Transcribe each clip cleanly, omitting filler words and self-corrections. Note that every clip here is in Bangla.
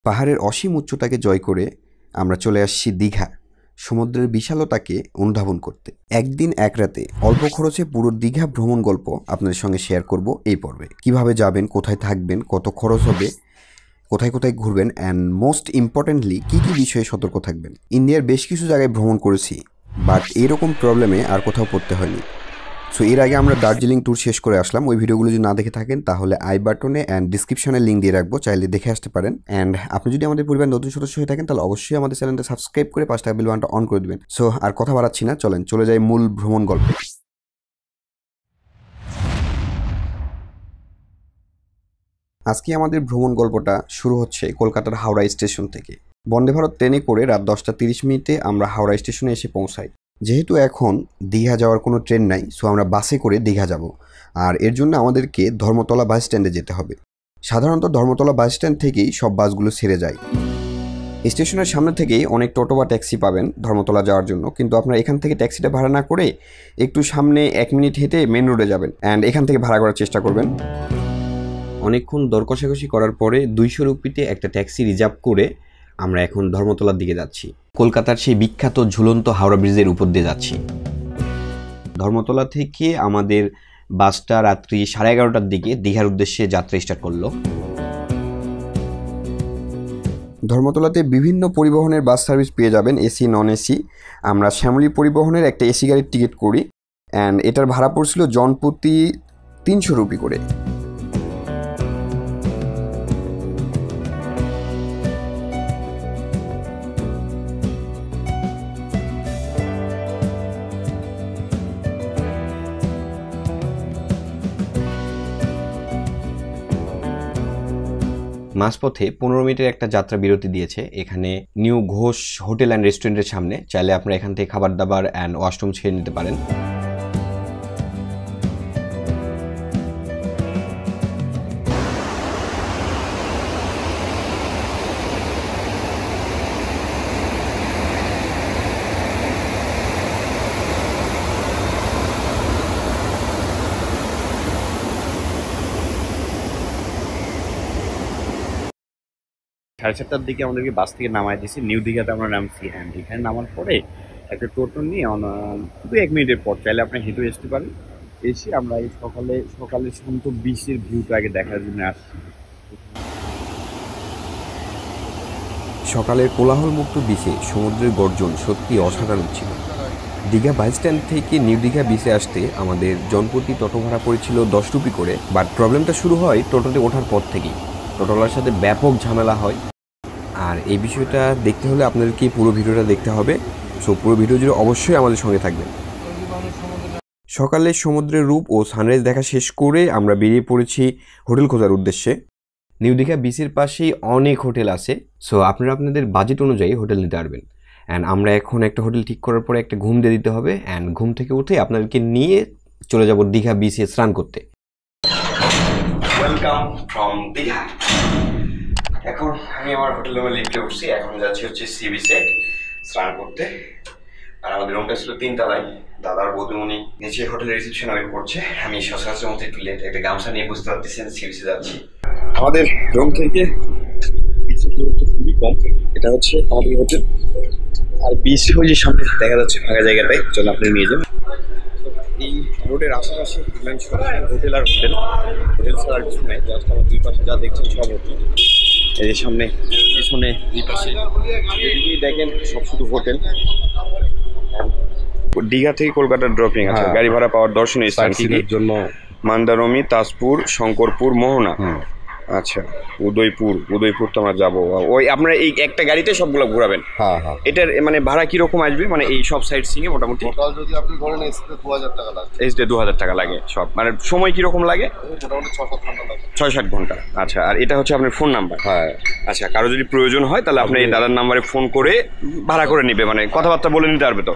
পাহাড়ের অসীম উচ্চতাকে জয় করে আমরা চলে আসছি দীঘা, সমুদ্রের বিশালতাকে অনুধাবন করতে। একদিন এক রাতে অল্প খরচে পুরো দীঘা ভ্রমণ গল্প আপনাদের সঙ্গে শেয়ার করব এই পর্বে। কিভাবে যাবেন, কোথায় থাকবেন, কত খরচ হবে, কোথায় কোথায় ঘুরবেন, অ্যান্ড মোস্ট ইম্পর্টেন্টলি কী কী বিষয়ে সতর্ক থাকবেন। ইন্ডিয়ার বেশ কিছু জায়গায় ভ্রমণ করেছি, বাট এরকম প্রবলেমে আর কোথাও পড়তে হয়নি। সো এর আগে আমরা দার্জিলিং ট্যুর শেষ করে আসলাম। ওই ভিডিওগুলো যদি না দেখে থাকেন তাহলে আই বাটনে অ্যান্ড ডিসক্রিপশনে লিঙ্ক দিয়ে রাখবো, চাইলে দেখে আসতে পারেন। অ্যান্ড আপনি যদি আমাদের পরিবার নতুন সদস্য হয়ে থাকেন তাহলে অবশ্যই আমাদের চ্যানেলটা সাবস্ক্রাইব করে পাশে থাকা বেল বাটনটা অন করে দিবেন। সো আর কথা বাড়াচ্ছি না, চলেন চলে যাই মূল ভ্রমণ গল্পে। আজকে আমাদের ভ্রমণ গল্পটা শুরু হচ্ছে কলকাতার হাওড়া স্টেশন থেকে। বন্দে ভারত ট্রেনে করে রাত 10:30 আমরা হাওড়া স্টেশনে এসে পৌঁছাই। যেহেতু এখন দীঘা যাওয়ার কোনো ট্রেন নাই, সো আমরা বাসে করে দীঘা যাব, আর এর জন্য আমাদেরকে ধর্মতলা বাস স্ট্যান্ডে যেতে হবে। সাধারণত ধর্মতলা বাস স্ট্যান্ড থেকেই সব বাসগুলো ছেড়ে যায়। স্টেশনের সামনে থেকেই অনেক টোটো বা ট্যাক্সি পাবেন ধর্মতলা যাওয়ার জন্য, কিন্তু আপনারা এখান থেকে ট্যাক্সিটা ভাড়া না করে একটু সামনে 1 মিনিট হেঁটে মেন রোডে যাবেন অ্যান্ড এখান থেকে ভাড়া করার চেষ্টা করবেন। অনেকক্ষণ দর কষাকষি করার পরে 200 রুপিতে একটা ট্যাক্সি রিজার্ভ করে আমরা এখন ধর্মতলার দিকে যাচ্ছি। কলকাতার সেই বিখ্যাত ঝুলন্ত হাওড়া ব্রিজের উপর দিয়ে যাচ্ছি। ধর্মতলা থেকে আমাদের বাসটা রাত্রি 11:30টার দিকে দীঘার উদ্দেশ্যে যাত্রা স্টার্ট করলো। ধর্মতলাতে বিভিন্ন পরিবহনের বাস সার্ভিস পেয়ে যাবেন, এসি নন এসি। আমরা শ্যামলী পরিবহনের একটা এসি গাড়ির টিকিট করি অ্যান্ড এটার ভাড়া পড়ছিল জনপ্রতি 300 রুপি করে। মাঝপথে 15 মিনিটের একটা যাত্রা বিরতি দিয়েছে এখানে নিউ ঘোষ হোটেল অ্যান্ড রেস্টুরেন্টের সামনে। চাইলে আপনারা এখান থেকে খাবার দাবার অ্যান্ড ওয়াশরুম ছেড়ে নিতে পারেন। সাড়ে 7টার দিকে আমাদেরকে বাস থেকে নামাই দিয়েছি, নিউ দীঘাতে আমরা নামছি। অ্যান্ড এখানে নামার পরে একটা টোটো নিয়ে 2-1 মিনিটের পর চাইলে আপনি হেঁটে আসতে পারেন। এসে আমরা এই সকালে শান্ত বিচের ভিউটা আগে দেখার জন্য আসছি। সকালের কোলাহলমুক্ত বিচে সমুদ্রের গর্জন সত্যি অসাধারণ ছিল। দীঘা বাস স্ট্যান্ড থেকে নিউ দীঘা বিচে আসতে আমাদের জনপ্রতি টোটো ভাড়া পড়েছিল 10 রুপি করে, বাট প্রবলেমটা শুরু হয় টোটোতে ওঠার পর থেকেই। টোটোলার সাথে ব্যাপক ঝামেলা হয়, আর এই বিষয়টা দেখতে হলে আপনাদেরকে পুরো ভিডিওটা দেখতে হবে। সো পুরো ভিডিও জুড়ে অবশ্যই আমাদের সঙ্গে থাকবেন। সকালে সমুদ্রের রূপ ও সানরাইজ দেখা শেষ করে আমরা বেরিয়ে পড়েছি হোটেল খোঁজার উদ্দেশ্যে। নিউ দীঘা বিচের পাশেই অনেক হোটেল আছে, সো আপনারা আপনাদের বাজেট অনুযায়ী হোটেল নিতে পারবেন। অ্যান্ড আমরা এখন একটা হোটেল ঠিক করার পরে একটা ঘুম দিয়ে দিতে হবে, অ্যান্ড ঘুম থেকে উঠে আপনাদেরকে নিয়ে চলে যাব দীঘা বিচে স্নান করতে। Welcome from Digha. এখন আমি আমার হোটেল রুমে লিফটে উঠছি, এখন যাচ্ছি হচ্ছে সি বিচে স্নান করতে। আর আমাদের রুমটা ছিল 3 তলায়। দাদার বধূমণি নিচে হোটেলের রিসেপশন ওয়েট করছে। আমি সচরাচর মতো একটু লেট, একটা গামছা নিয়ে বুঝতে পারতেছেন সি বিচে যাচ্ছি। আমাদের রুম থেকে খুবই কম, এটা হচ্ছে আমাদের হোটেল। আর বিচ ওই যে সামনে দেখা যাচ্ছে ফাঁকা জায়গাটায়, চলো আপনি নিয়ে যান। এই রোডের আশেপাশে হোটেল আর হোটেল, হোটেল ছাড়া আর কিছু নাই। জাস্ট আমার দুই পাশে যা দেখছেন সব হোটেল। এই যে সামনে পিছনে দুই পাশে দেখেন সব শুধু হোটেল। দীঘা থেকে কলকাতা ড্রপিং আছে, গাড়ি ভাড়া পাওয়ার দর্শনীয় স্থান জন্য মন্দারমণি, তাজপুর, শঙ্করপুর, মোহনা। আচ্ছা, উদয়পুর তো আমরা যাবো। ওই আপনারা এই একটা গাড়িতে সবগুলো ঘোরাবেন? হ্যাঁ। এটার মানে ভাড়া কিরকম আসবে, মানে এই সব সাইড সিং এ মোটামুটি? টোটাল যদি আপনি ধরেন এসতে 2000 টাকা লাগে। এসতে 2000 টাকা লাগে সব, মানে সময় কিরকম লাগে? মোটামুটি 6-7 ঘন্টা লাগে। 6-7 ঘন্টা। আচ্ছা, আর এটা হচ্ছে আপনার ফোন নাম্বার? হ্যাঁ। আচ্ছা, কারো যদি প্রয়োজন হয় তাহলে আপনি এই দাদার নাম্বারে ফোন করে ভাড়া করে নিবে, মানে কথাবার্তা বলে নিতে পারবে তো?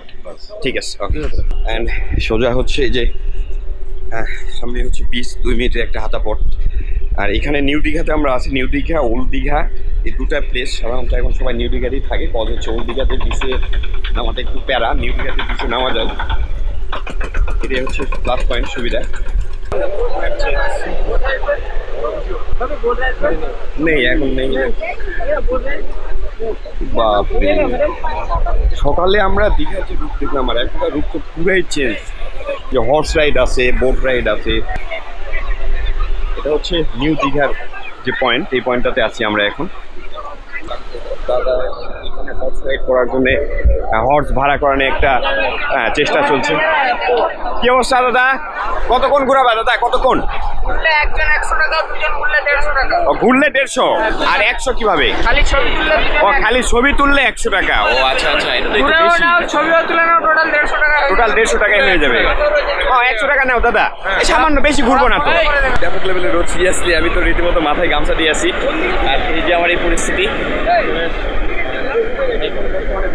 ঠিক আছে, ওকে। অ্যান্ড সোজা হচ্ছে যে সামনে হচ্ছে বিচ, 2 মিনিটের একটা হাঁটা পথ। আর এখানে নিউ দীঘাতে আমরা আছি। নিউ দীঘা, ওল্ড দীঘা, এই দুটা প্লেস সাধারণত এখন সবাই নিউ দীঘাতেই থাকে। কজ হচ্ছে ওল্ড দীঘাতে বিচে নামাটা একটু প্যারা, নিউ দীঘাতে বিচে নামা যায়, এটাই হচ্ছে প্লাস পয়েন্ট, সুবিধা। নেই, এখন নেই। বাপরে, সকালে আমরা দীঘার যে রূপ দেখলাম আর এখনকার রূপ তো পুরাই চেঞ্জ। যে হর্স রাইড আছে, বোট রাইড আছে। এটা হচ্ছে নিউ দীঘার যে পয়েন্ট, এই পয়েন্টটাতে আছি আমরা এখন। দাদা এখানে হর্স রাইড করার জন্য হর্স ভাড়া করানোর একটা চেষ্টা চলছে। কি অবস্থা দাদা? কতক্ষণ ঘুরাবা দাদা? কতক্ষণ? একজন 100 টাকা, দুজন ঘুরলে 150 টাকা। ঘুরলে 150 আর 100 কিভাবে? খালি ছবি তুললে ও খালি ছবি তুললে 100 টাকা। ও আচ্ছা আচ্ছা, এটা তো একটু বেশি। ছবিও তুলে নাও, টোটাল 150 টাকা। টোটাল 150 টাকায় হয়ে যাবে। ও 100 টাকা নাও দাদা, এই সামান্য বেশি ঘুরবো না তো। ব্যাপক লেভেলের রোদ, সিরিয়াসলি আমি তো রীতিমতো মাথায় গামছা দিয়ে আসি। আর এই যে আমার এই পরিস্থিতি,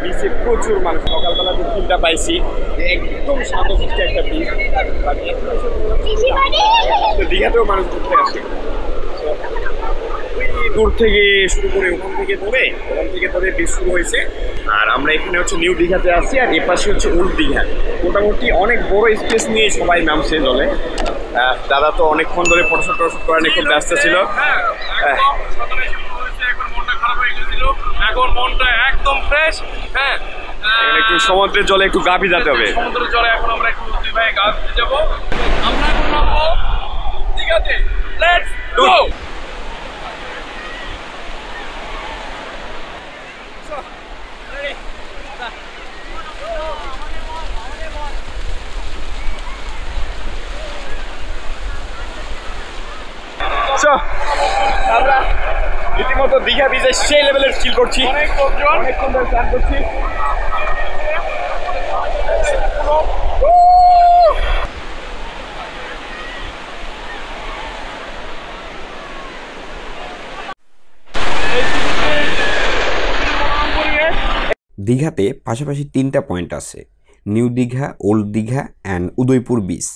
বিচে প্রচুর মানুষ। সকালবেলা যে ফিলটা পাইছি একদম শান্তশিষ্ট একটা বিচ। দীঘাতেও মানুষ ঘুরতে আসে, দূর থেকে শুরু করে ওখান থেকে ধরে বিচ শুরু হয়েছে। আর আমরা এখানে হচ্ছে নিউ দীঘাতে আছি, আর এ পাশে হচ্ছে ওল্ড দীঘা। মোটামুটি অনেক বড় স্পেস নিয়ে সবাই নামছে জলে। দাদা তো অনেকক্ষণ ধরে ফটোশুট করেন, খুব ব্যস্ত ছিল। এখন মনটা একদম ফ্রেশ। হ্যাঁ, একটু সমুদ্রের জলে একটু গা ভিজাতে হবে। সমুদ্রের জলে এখন আমরা একটু দুই ভাই গা ভিজে যাবো। আমরা এখন নামবো দীঘাতে। Let's go. আমরা রীতিমতো দীঘা বিচে সেই লেভেলের ফিল করছি। অনেক লোকজন, অনেকক্ষণ ধরে প্ল্যান করছি। দীঘাতে পাশাপাশি 3টা পয়েন্ট আছে, new Digha, old Digha and Udaipur beach.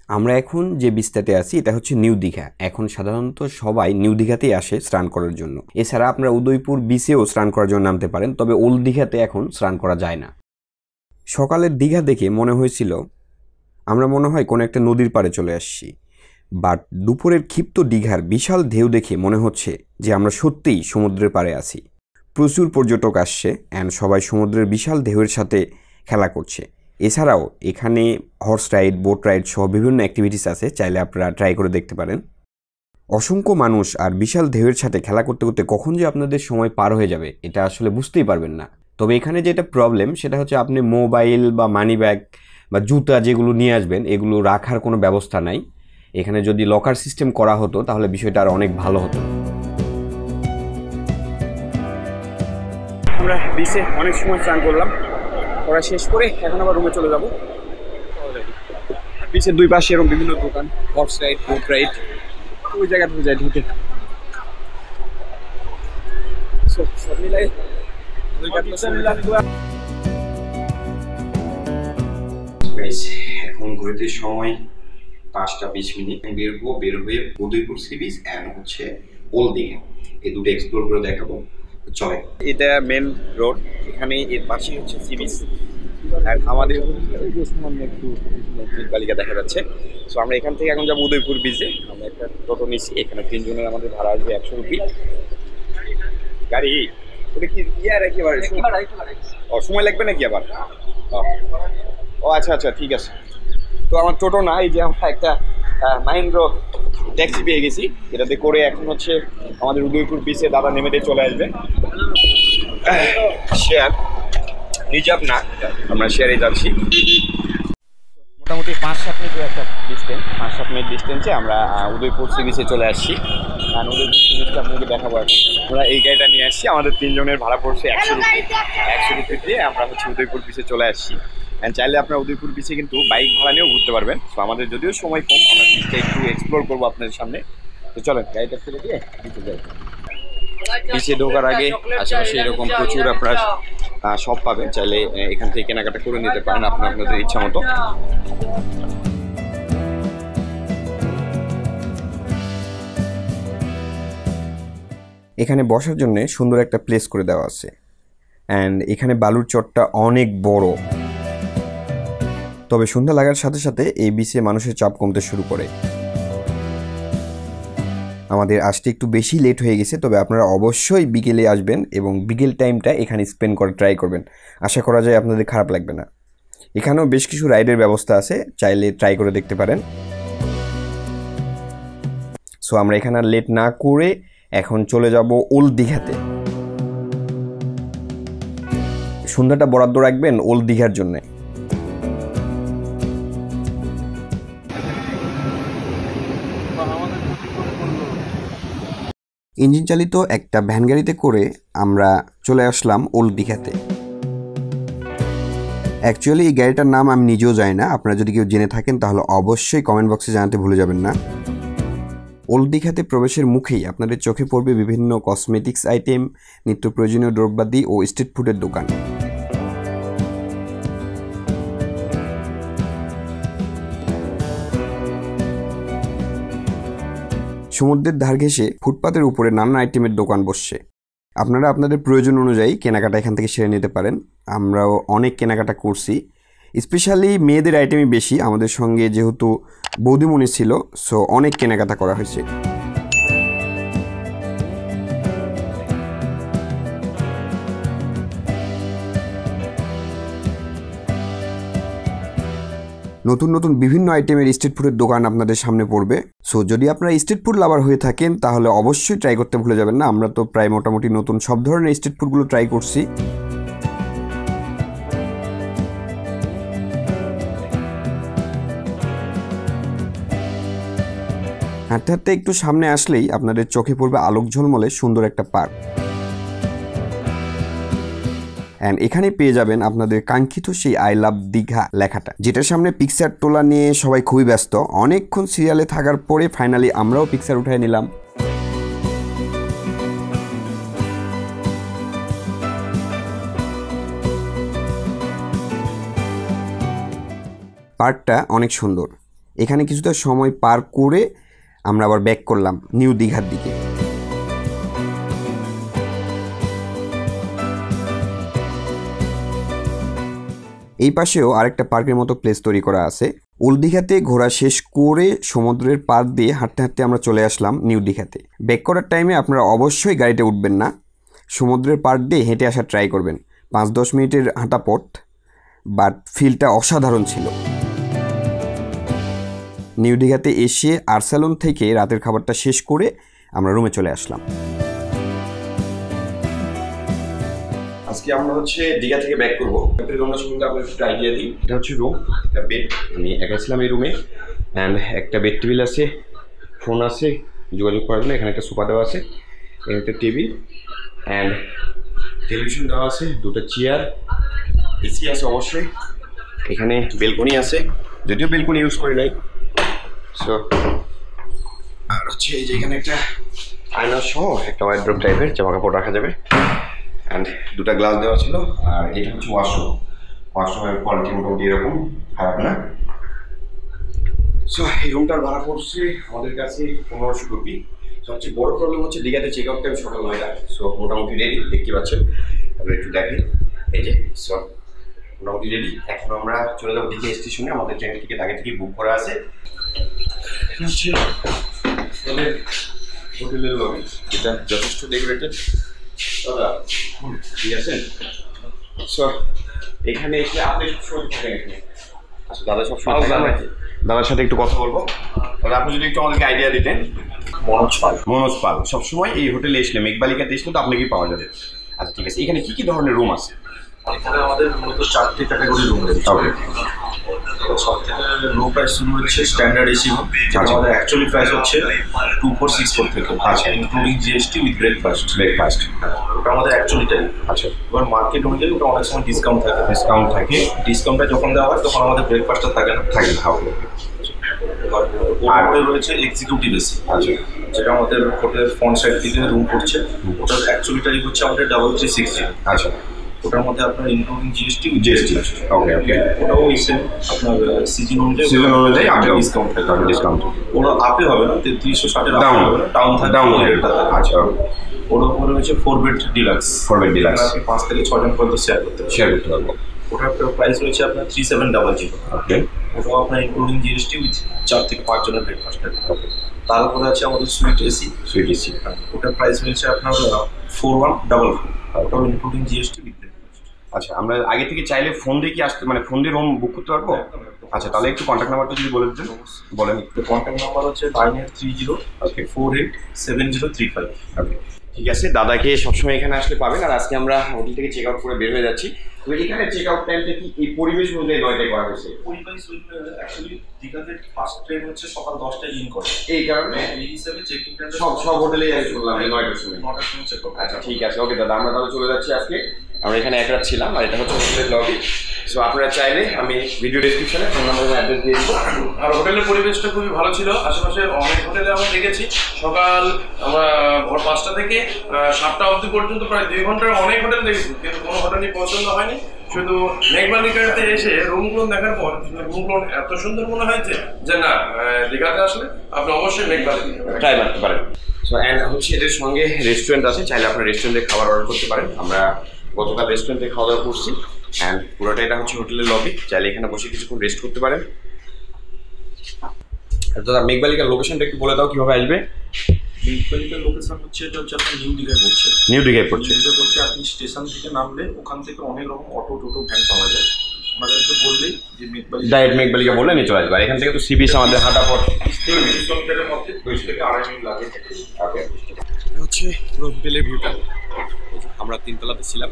আমরা এখন যে বিচটাতে আছি এটা হচ্ছে নিউ দীঘা। এখন সাধারণত সবাই নিউ দীঘাতেই আসে স্নান করার জন্য। এছাড়া আপনারা উদয়পুর বিচেও স্নান করার জন্য নামতে পারেন, তবে ওল্ড দীঘাতে এখন স্নান করা যায় না। সকালের দীঘা দেখে মনে হয়েছিল আমরা মনে হয় কোনো একটা নদীর পাড়ে চলে আসছি, বাট দুপুরের ক্ষিপ্ত দীঘার বিশাল ঢেউ দেখে মনে হচ্ছে যে আমরা সত্যিই সমুদ্রের পাড়ে আছি। প্রচুর পর্যটক আসছে অ্যান্ড সবাই সমুদ্রের বিশাল ঢেউয়ের সাথে খেলা করছে। এছাড়াও এখানে হর্স রাইড, বোট রাইড সহ বিভিন্ন অ্যাক্টিভিটিস আছে, চাইলে আপনারা ট্রাই করে দেখতে পারেন। অসংখ্য মানুষ আর বিশাল ঢেউয়ের সাথে খেলা করতে করতে কখন যে আপনাদের সময় পার হয়ে যাবে এটা আসলে বুঝতেই পারবেন না। তবে এখানে যেটা প্রবলেম সেটা হচ্ছে আপনি মোবাইল বা মানি ব্যাগ বা জুতা যেগুলো নিয়ে আসবেন এগুলো রাখার কোনো ব্যবস্থা নাই। এখানে যদি লকার সিস্টেম করা হতো তাহলে বিষয়টা আর অনেক ভালো হতো। আমরা বিচে অনেক সময় স্নান করলাম, করা শেষ করে এখন আবার রুমে চলে যাব। বিচের দুই পাশে এরকম বিভিন্ন দোকান, হর্স রাইড, বোট রাইড, ওই জায়গাটা যাই ঢুকে। সব মিলাই এখন ঘুরতে সময় 5টা 20 মিনিট। বের হয়ে উদয়পুর সি বিচ অ্যান্ড হচ্ছে ওল্ড দীঘা, এই দুটো এক্সপ্লোর করে দেখাবো। চলে, এটা মেন রোড, এখানে এর পাশে হচ্ছে সি বিচ আর আমাদের একটু বালিকা দেখা যাচ্ছে। সো আমরা এখান থেকে এখন যাবো উদয়পুর বিচে। আমরা একটা টোটো নিচ্ছি, এখানে 3 জনের আমাদের ভাড়া আসবে 100 রুপি। গাড়ি ওটা কি ইয়ার একেবারে সময় লাগবে নাকি আবার? ও আচ্ছা আচ্ছা, ঠিক আছে। তো আমার টোটো না, এই যে আমরা একটা মাহিন্দ্র ট্যাক্সি পেয়ে গেছি, এটাতে করে এখন হচ্ছে আমাদের উদয়পুর বিচে দাদা নেমে দিয়ে চলে আসবে। শেয়ার রিজার্ভ না, আমরা শেয়ারে যাচ্ছি। মোটামুটি 5-7 মিনিটের একটা ডিস্টেন্স, 5-7 মিনিট ডিস্টেন্সে আমরা উদয়পুর সি বিচে চলে আসছি। আর উদয়পুর সি বিচটা আপনাকে দেখাবো। এখন আমরা এই গাড়িটা নিয়ে আসছি, আমাদের 3 জনের ভাড়া পড়ছে 100 রুপি দিয়ে আমরা হচ্ছে উদয়পুর বিচে চলে আসছি। অ্যান্ড চাইলে আপনারা উদয়পুর বিচে কিন্তু বাইক ভাড়া নিয়েও ঘুরতে পারবেন। তো আমাদের যদিও সময় কম, আমরা বিচটা একটু এক্সপ্লোর করবো আপনাদের সামনে। তো চলেন গাড়িটা ফেলে দিয়ে বিচে যাই। বিচে ঢোকার আগে আশেপাশে এরকম প্রচুর আপনারা সব পাবেন, চাইলে এখান থেকে কেনাকাটা করে নিতে পারেন আপনাদের ইচ্ছা মতো। এখানে বসার জন্য সুন্দর একটা প্লেস করে দেওয়া আছে অ্যান্ড এখানে বালুর চটটা অনেক বড়। তবে সন্ধ্যা লাগার সাথে সাথে এই বিচে মানুষের চাপ কমতে শুরু করে। আমাদের আসতে একটু বেশি লেট হয়ে গেছে, তবে আপনারা অবশ্যই বিকেলে আসবেন এবং বিকেল টাইমটা এখানে স্পেন্ড করে ট্রাই করবেন। আশা করা যায় আপনাদের খারাপ লাগবে না। এখানেও বেশ কিছু রাইডের ব্যবস্থা আছে, চাইলে ট্রাই করে দেখতে পারেন। সো আমরা এখানে আর লেট না করে এখন চলে যাব ওল্ড দীঘাতে। সন্ধ্যাটা বরাদ্দ রাখবেন ওল্ড দীঘার জন্য। ইঞ্জিন চালিত একটা ভ্যান গাড়িতে করে আমরা চলে আসলাম ওল্ড দীঘাতে। অ্যাকচুয়ালি এই গাড়িটার নাম আমি নিজেও জানি না, আপনারা যদি কেউ জেনে থাকেন তাহলে অবশ্যই কমেন্ট বক্সে জানাতে ভুলে যাবেন না। ওল্ড দীঘাতে প্রবেশের মুখেই আপনাদের চোখে পড়বে বিভিন্ন কসমেটিক্স আইটেম, নিত্য প্রয়োজনীয় দ্রব্যাদি ও স্ট্রিট ফুডের দোকান। সমুদ্রের ধার ঘেঁষে ফুটপাতের উপরে নানান আইটেমের দোকান বসছে। আপনারা আপনাদের প্রয়োজন অনুযায়ী কেনাকাটা এখান থেকে সেরে নিতে পারেন। আমরাও অনেক কেনাকাটা করছি, স্পেশালি মেয়েদের আইটেমই বেশি। আমাদের সঙ্গে যেহেতু বৌদিমণি ছিল, সো অনেক কেনাকাটা করা হয়েছে। নতুন নতুন বিভিন্ন আইটেমের স্ট্রিট ফুডের দোকান আপনাদের সামনে পড়বে। সো যদি আপনারা স্ট্রিট ফুড লাভার হয়ে থাকেন তাহলে অবশ্যই ট্রাই করতে ভুলে যাবেন না। আমরা তো প্রায় মোটামুটি নতুন সব ধরনের স্ট্রিট ফুডগুলো ট্রাই করছি। হাঁটতে হাঁটতে একটু সামনে আসলেই আপনাদের চোখে পড়বে আলোক ঝলমলে সুন্দর একটা পার্ক। অ্যান্ড এখানে পেয়ে যাবেন আপনাদের কাঙ্ক্ষিত সেই আই লাভ দীঘা লেখাটা, যেটার সামনে পিকচার তোলা নিয়ে সবাই খুবই ব্যস্ত। অনেকক্ষণ সিরিয়ালে থাকার পরে ফাইনালি আমরাও পিকচার উঠায় নিলাম। পার্কটা অনেক সুন্দর। এখানে কিছুটা সময় পার করে আমরা আবার ব্যাক করলাম নিউ দীঘার দিকে। এই পাশেও আরেকটা পার্কের মতো প্লেস তৈরি করা আছে। ওল্ড দীঘাতে ঘোরা শেষ করে সমুদ্রের পার দিয়ে হাঁটতে হাঁটতে আমরা চলে আসলাম নিউ দীঘাতে। ব্যাক করার টাইমে আপনারা অবশ্যই গাড়িতে উঠবেন না, সমুদ্রের পার দিয়ে হেঁটে আসার ট্রাই করবেন। 5-10 মিনিটের হাঁটা পথ, বাট ফিলটা অসাধারণ ছিল। নিউ দীঘাতে এসে আর্সালন থেকে রাতের খাবারটা শেষ করে আমরা রুমে চলে আসলাম। আজকে আমরা হচ্ছে দীঘা থেকে ব্যাক করবো। রুমটা সম্বন্ধে আপনার একটু আইডিয়া দিই। এটা হচ্ছে রুম, একটা বেড, আমি একা ছিলাম এই রুমে। অ্যান্ড একটা বেড টেবিল আছে, ফোন আছে যোগাযোগ করার জন্য। এখানে একটা সোফা দেওয়া আছে, এখানে একটা টেবিল অ্যান্ড টেলিভিশন দেওয়া আছে, দুটো চেয়ার, এসি আছে অবশ্যই। এখানে বেলকনি আছে, যদিও বেলকনি ইউজ করি নাই। সো আর হচ্ছে এই যে এখানে একটা আয়না সহ একটা ওয়ার্ড্রপ টাইপের জামা কাপড় রাখা যাবে। অ্যান্ড দুটা গ্লাস দেওয়া ছিল। আর এটা হচ্ছে ওয়াশরুম। ওয়াশরুমের কোয়ালিটি মোটামুটি এরকম, খারাপ না। সো এই রুমটার ভাড়া পড়ছে আমাদের কাছে 1500 রুপি। সবচেয়ে বড় প্রবলেম হচ্ছে দীঘাতে চেক আউট টাইম সকাল 9টা। সো মোটামুটি রেডি, দেখতে পাচ্ছেন। তারপরে একটু দেখেন, এই যে সো মোটামুটি রেডি। এখন আমরা চলে যাবো দীঘা স্টেশনে। আমাদের ট্রেন টিকিট আগে থেকে বুক করা আছে। এটা হচ্ছে হোটেলের লবি, এটা যথেষ্ট ডেকোরেটেড। ঠিক আছে। সো এখানে এসে আপনি সবসময় থাকেন এখানে? আচ্ছা, দাদা সবসময় থাকেন নাকি? দাদার সাথে একটু কথা বলবো। তাহলে আপনি যদি একটু আমাদেরকে আইডিয়া দিতেন। মনোজ পাল সবসময় এই হোটেলে আসলে, মেঘবালিকাতে আসলে তো আপনাকেই পাওয়া যাবে। আচ্ছা ঠিক আছে। এখানে কি কি ধরনের রুম আছে? এখানে আমাদের মূলত 4টি ক্যাটাগরি রুম রয়েছে। সব থেকে লো প্রাইস রুম হচ্ছে স্ট্যান্ডার্ড এসি রুম, যেটা আমাদের অ্যাকচুয়ালি প্রাইস হচ্ছে 2464 থেকে। আচ্ছা, ইনক্লুডিং জিএসটি উইথ ব্রেকফাস্ট। ওটা আমাদের অ্যাকচুয়ালি টাইম। আচ্ছা, এবার মার্কেট অনুযায়ী ওটা অনেক সময় ডিসকাউন্ট থাকে। ডিসকাউন্টটা যখন দেওয়া হয় তখন আমাদের ব্রেকফাস্টটা থাকে না। আর রয়েছে এক্সিকিউটিভ এসি। আচ্ছা, যেটা আমাদের হোটেলের ফ্রন্ট সাইড থেকে রুম পড়ছে। ওটার অ্যাকচুয়ালি টাইম হচ্ছে আমাদের 3360। আচ্ছা, ওটার মধ্যে আপনার ইনক্লুডিং জিএসটি। ওকে। ওটাও সেম, আপনার সিজন অনুযায়ী আপনার ডিসকাউন্ট থাকে। ওরা আপে হবে না, 3360 ডাউন হবে না, ডাউন রেটটা। আচ্ছা, ওর উপরে হচ্ছে 4 বেড ডিলাক্স। আপনি 5 থেকে 6 জন পর্যন্ত শেয়ার করতে পারবো। ওটার প্রাইস রয়েছে আপনার 3700। ওকে, ওটাও আপনার ইনক্লুডিং জিএসটি উইথ 4 থেকে 5 জনের ব্রেকফাস্ট। তারপরে আছে আমাদের সুইট এসি। ওটার প্রাইস হয়েছে আপনার 4144, ওটাও ইনক্লুডিং জিএসটি উইথ ব্রেকফাস্ট। আচ্ছা, আমরা আগে থেকে চাইলে ফোন দিয়ে কি আসতে, মানে ফোন দিয়ে রুম বুক করতে পারবো? আচ্ছা, তাহলে একটু কন্ট্যাক্ট নাম্বারটা যদি বলে দিতেন। বলেন। কন্ট্যাক্ট নাম্বার হচ্ছে 9830487035। ওকে, ঠিক আছে। দাদাকে সবসময় এখানে আসলে পাবেন। আর আজকে আমরা হোটেল থেকে চেক আউট করে বের হয়ে যাচ্ছি। তো এখানে চেক আউট টাইমটা কি এই পরিবেশ অনুযায়ী 9টায় করা হয়েছে? অ্যাকচুয়ালি দীঘাতে ফার্স্ট ট্রেন হচ্ছে সকাল 10টায় ইন করে, এই কারণে এই হিসাবে চেকিং টাইম সব হোটেলেই আমি শুনলাম 9টার সময়। 9টার সময় চেক করবে। আচ্ছা, ঠিক আছে। ওকে দাদা, আমরা তাহলে চলে যাচ্ছি আজকে। আমরা এখানে এক রাত ছিলাম, আর এটা হচ্ছে হোটেলের লবি। সো আপনারা চাইলে আমি ভিডিও ডেসক্রিপশনে ফোন নাম্বার অ্যাড্রেস দিয়ে দেবো। আর হোটেলের পরিবেশটা খুবই ভালো ছিল। আশেপাশে অনেক হোটেলে আমরা দেখেছি সকাল আমরা ভোর 5টা থেকে 7টা অবধি পর্যন্ত প্রায় 2 ঘন্টার অনেক হোটেল দেখেছি, কিন্তু কোনো হোটেলই পছন্দ হয়নি। শুধু মেঘবালিকাতে এসে রুমগুলো দেখার পর রুমগুলো এত সুন্দর মনে হয়েছে যে না, দীঘাতে আসলে আপনি অবশ্যই মেঘবালিকা ট্রাই করতে পারেন। সো অ্যান্ড হচ্ছে এদের সঙ্গে রেস্টুরেন্ট আছে, চাইলে আপনার রেস্টুরেন্টে খাবার অর্ডার করতে পারেন। আমরা গতকাল রেস্টুরেন্টে খাওয়া দাওয়া করছি। অ্যান্ড পুরোটা এটা হচ্ছে হোটেলের লবি, চাইলে এখানে বসে কিছুক্ষণ রেস্ট করতে পারেন। দাদা, মেঘবালিকার লোকেশনটা একটু বলে দাও, কিভাবে আসবে? মেঘবালিকার লোকেশন হচ্ছে, এটা হচ্ছে আপনার নিউ দীঘায় পড়ছে। নিউ দীঘায় পড়ছে। আপনি স্টেশন থেকে নামলে ওখান থেকে অনেক রকম অটো টোটো ভ্যান পাওয়া যায়। আমাদেরকে বললেই যে মেঘবালিকা, ডাইরেক্ট মেঘবালিকা বললে নিয়ে চলে আসবে। আর এখান থেকে তো সি বিচ আমাদের হাঁটা পথ 2 কিলোমিটারের মধ্যে 2 থেকে 2.5 মিনিট লাগে। ওকে, হচ্ছে পুরো হোটেলের ভিউটা। আমরা 3তলাতে ছিলাম।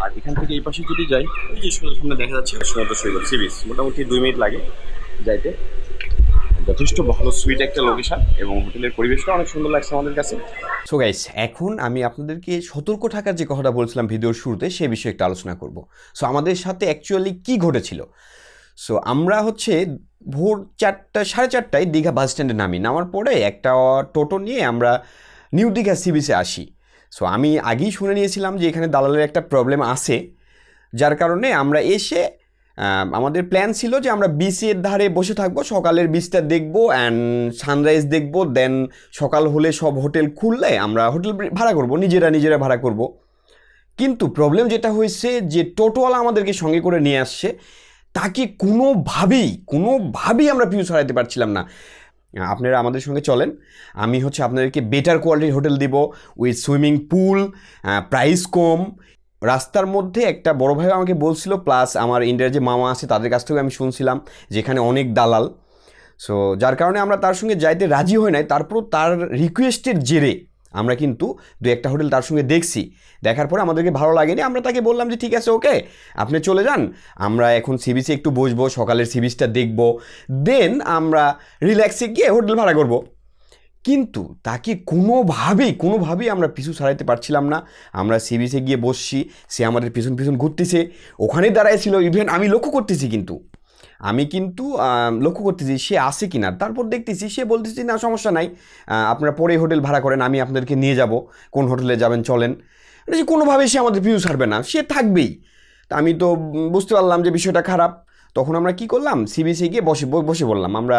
আর এখান থেকে এই পাশে যদি যাই, ওই যে সামনে দেখা যাচ্ছে সমুদ্র সৈকত, সি বিচ। মোটামুটি 2 মিনিট লাগে যাইতে। যথেষ্ট ভালো সুইট একটা লোকেশন, এবং হোটেলের পরিবেশটা অনেক সুন্দর লাগছে আমাদের কাছে। সো গাইস, এখন আমি আপনাদেরকে সতর্ক থাকার যে কথাটা বলছিলাম ভিডিওর শুরুতে, সে বিষয়ে একটু আলোচনা করব। সো আমাদের সাথে অ্যাকচুয়ালি কী ঘটেছিল। সো আমরা হচ্ছে ভোর 4টা 4:30টায় দীঘা বাস স্ট্যান্ডে নামার পরে একটা টোটো নিয়ে আমরা নিউ দীঘা সি বিচে আসি। সো আমি আগেই শুনে নিয়েছিলাম যে এখানে দালালের একটা প্রবলেম আছে, যার কারণে আমরা এসে আমাদের প্ল্যান ছিল যে আমরা বিচের ধারে বসে থাকবো, সকালের বিচটা দেখবো অ্যান্ড সানরাইজ দেখবো। দেন সকাল হলে সব হোটেল খুললে আমরা হোটেল ভাড়া করব, নিজেরা ভাড়া করব। কিন্তু প্রবলেম যেটা হয়েছে, যে টোটোওয়ালা আমাদেরকে সঙ্গে করে নিয়ে আসছে, তাকে কোনোভাবেই আমরা পিছু ছাড়াইতে পারছিলাম না। আপনারা আমাদের সঙ্গে চলেন, আমি হচ্ছে আপনাদেরকে বেটার কোয়ালিটির হোটেল দিব, উইথ সুইমিং পুল, প্রাইস কম। রাস্তার মধ্যে একটা বড় ভাই আমাকে বলছিল, প্লাস আমার ইন্ডিয়ার যে মামা আছে তাদের কাছ থেকে আমি শুনছিলাম যেখানে অনেক দালাল। সো যার কারণে আমরা তার সঙ্গে যাইতে রাজি হই নাই। তারপর তার রিকোয়েস্টের জেরে আমরা কিন্তু 2-1টা হোটেল তার সঙ্গে দেখছি। দেখার পরে আমাদেরকে ভালো লাগেনি। আমরা তাকে বললাম যে ঠিক আছে, ওকে, আপনি চলে যান, আমরা এখন সি বিচে একটু বসবো, সকালের সি বিচটা দেখবো, দেন আমরা রিল্যাক্সে গিয়ে হোটেল ভাড়া করব। কিন্তু তাকে কোনোভাবেই আমরা পিছু ছাড়াইতে পারছিলাম না। আমরা সি বিচে গিয়ে বসছি, সে আমাদের পিছন ঘুরতেছে, ওখানেই দাঁড়াইছিল। ইভেন আমি লক্ষ্য করতেছি সে আসে কি না। তারপর দেখতেছি সে বলতেছি না সমস্যা নাই, আপনারা পরে হোটেল ভাড়া করেন, আমি আপনাদেরকে নিয়ে যাব, কোন হোটেলে যাবেন চলেন। যে কোনোভাবেই সে আমাদের পিছু ছাড়বে না, সে থাকবেই। তা আমি তো বুঝতে পারলাম যে বিষয়টা খারাপ। তখন আমরা কি করলাম, সি বিচে গিয়ে বসে বললাম। আমরা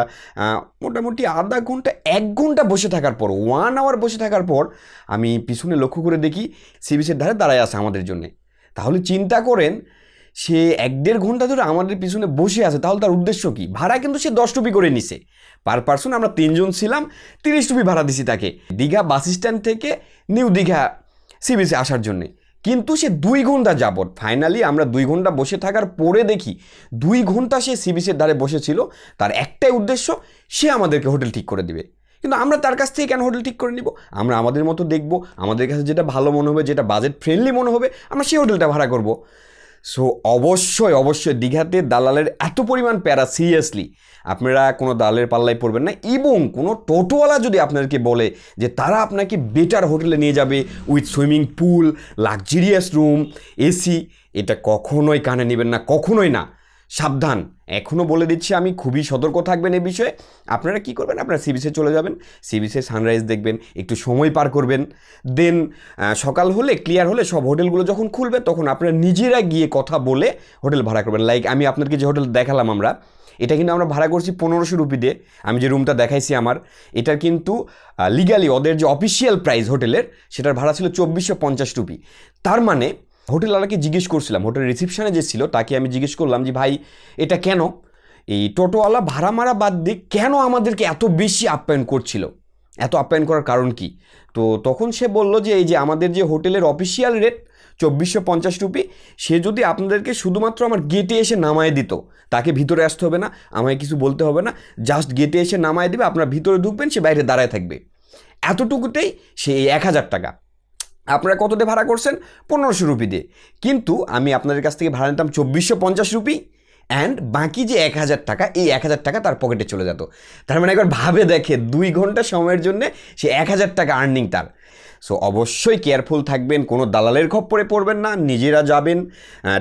মোটামুটি আধা ঘন্টা 1 ঘন্টা বসে থাকার পর, 1 আওয়ার বসে থাকার পর আমি পিছনে লক্ষ্য করে দেখি সি বিচের ধারে দাঁড়ায় আছে আমাদের জন্যে। তাহলে চিন্তা করেন, সে 1-1.5 ঘন্টা ধরে আমাদের পিছনে বসে আছে, তাহলে তার উদ্দেশ্য কী? ভাড়া কিন্তু সে 10 রুপি করে নিছে পার পার্সন। আমরা 3 জন ছিলাম, 30 রুপি ভাড়া দিছি তাকে দীঘা বাস স্ট্যান্ড থেকে নিউ দীঘা সি বিচে আসার জন্যে। কিন্তু সে 2 ঘন্টা যাবত, ফাইনালি আমরা 2 ঘন্টা বসে থাকার পরে দেখি 2 ঘন্টা সে সি বিচের ধারে বসেছিল। তার একটাই উদ্দেশ্য, সে আমাদেরকে হোটেল ঠিক করে দিবে। কিন্তু আমরা তার কাছ থেকে কেন হোটেল ঠিক করে নিব? আমরা আমাদের মতো দেখব, আমাদের কাছে যেটা ভালো মনে হবে, যেটা বাজেট ফ্রেন্ডলি মনে হবে, আমরা সেই হোটেলটা ভাড়া করব। সো অবশ্যই দীঘাতে দালালের এত পরিমাণ প্যারা, সিরিয়াসলি আপনারা কোনো দালালের পাল্লায় পড়বেন না। এবং কোনো টোটোওয়ালা যদি আপনাদেরকে বলে যে তারা আপনাকে বেটার হোটেলে নিয়ে যাবে with swimming pool, luxurious room, AC, এটা কখনোই কানে নেবেন না, কখনোই না। সাবধান, এখনও বলে দিচ্ছি আমি, খুবই সতর্ক থাকবেন এই বিষয়ে। আপনারা কি করবেন, আপনারা সি বিচে চলে যাবেন, সি বিচে সানরাইজ দেখবেন, একটু সময় পার করবেন। দেন সকাল হলে, ক্লিয়ার হলে, সব হোটেলগুলো যখন খুলবে তখন আপনারা নিজেরা গিয়ে কথা বলে হোটেল ভাড়া করবেন। লাইক আমি আপনাদেরকে যে হোটেল দেখালাম আমরা, এটা কিন্তু আমরা ভাড়া করছি 1500 রুপি দিয়ে। আমি যে রুমটা দেখাইছি আমার, এটার কিন্তু লিগালি ওদের যে অফিসিয়াল প্রাইস হোটেলের, সেটার ভাড়া ছিল 2450 রুপি। তার মানে হোটেলওয়ালাকে জিজ্ঞেস করছিলাম, হোটেল রিসেপশনে যে ছিল তাকে আমি জিজ্ঞেস করলাম যে ভাই এটা কেন? এই টোটোওয়ালা ভাড়া মারা বাদ দিয়ে কেন আমাদেরকে এত বেশি আপ্যায়ন করছিল, এত আপ্যায়ন করার কারণ কি? তো তখন সে বলল যে এই যে আমাদের যে হোটেলের অফিসিয়াল রেট 2450 রুপি, সে যদি আপনাদেরকে শুধুমাত্র আমার গেটে এসে নামায় দিত, তাকে ভিতরে আসতে হবে না, আমায় কিছু বলতে হবে না, জাস্ট গেটে এসে নামায় দেবে, আপনার ভিতরে ঢুকবেন, সে বাইরে দাঁড়ায় থাকবে, এতটুকুতেই সে 1000 টাকা। আপনারা কত দিয়ে ভাড়া করছেন? 1500 রুপি দিয়ে। কিন্তু আমি আপনাদের কাছ থেকে ভাড়া নিতাম 2450 রুপি, অ্যান্ড বাকি যে 1000 টাকা, এই 1000 টাকা তার পকেটে চলে যেত। তার মানে একবার ভাবে দেখে 2 ঘন্টা সময়ের জন্য সে 1000 টাকা আর্নিং তার। সো অবশ্যই কেয়ারফুল থাকবেন, কোনো দালালের খপ্পরে পড়বেন না, নিজেরা যাবেন,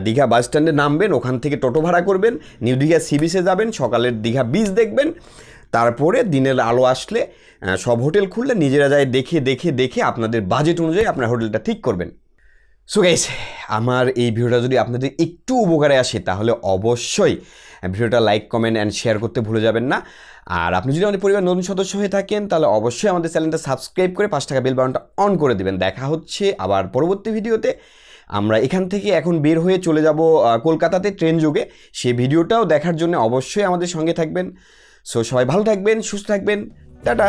দীঘা বাস স্ট্যান্ডে নামবেন, ওখান থেকে টোটো ভাড়া করবেন, নিউ দীঘা সি বিচে যাবেন, সকালের দীঘা বিচ দেখবেন, তারপরে দিনের আলো আসলে সব হোটেল খুললে নিজেরা যায় দেখে দেখে দেখে আপনাদের বাজেট অনুযায়ী আপনার হোটেলটা ঠিক করবেন। সো গাইস, আমার এই ভিডিওটা যদি আপনাদের একটু উপকারে আসে তাহলে অবশ্যই ভিডিওটা লাইক, কমেন্ট অ্যান্ড শেয়ার করতে ভুলে যাবেন না। আর আপনি যদি আমাদের পরিবার নতুন সদস্য হয়ে থাকেন তাহলে অবশ্যই আমাদের চ্যানেলটা সাবস্ক্রাইব করে 5 টাকা বেল বাটনটা অন করে দেবেন। দেখা হচ্ছে আবার পরবর্তী ভিডিওতে। আমরা এখান থেকে এখন বের হয়ে চলে যাব কলকাতাতে ট্রেন যোগে, সেই ভিডিওটাও দেখার জন্য অবশ্যই আমাদের সঙ্গে থাকবেন। সো সবাই ভালো থাকবেন, সুস্থ থাকবেন, টাটা।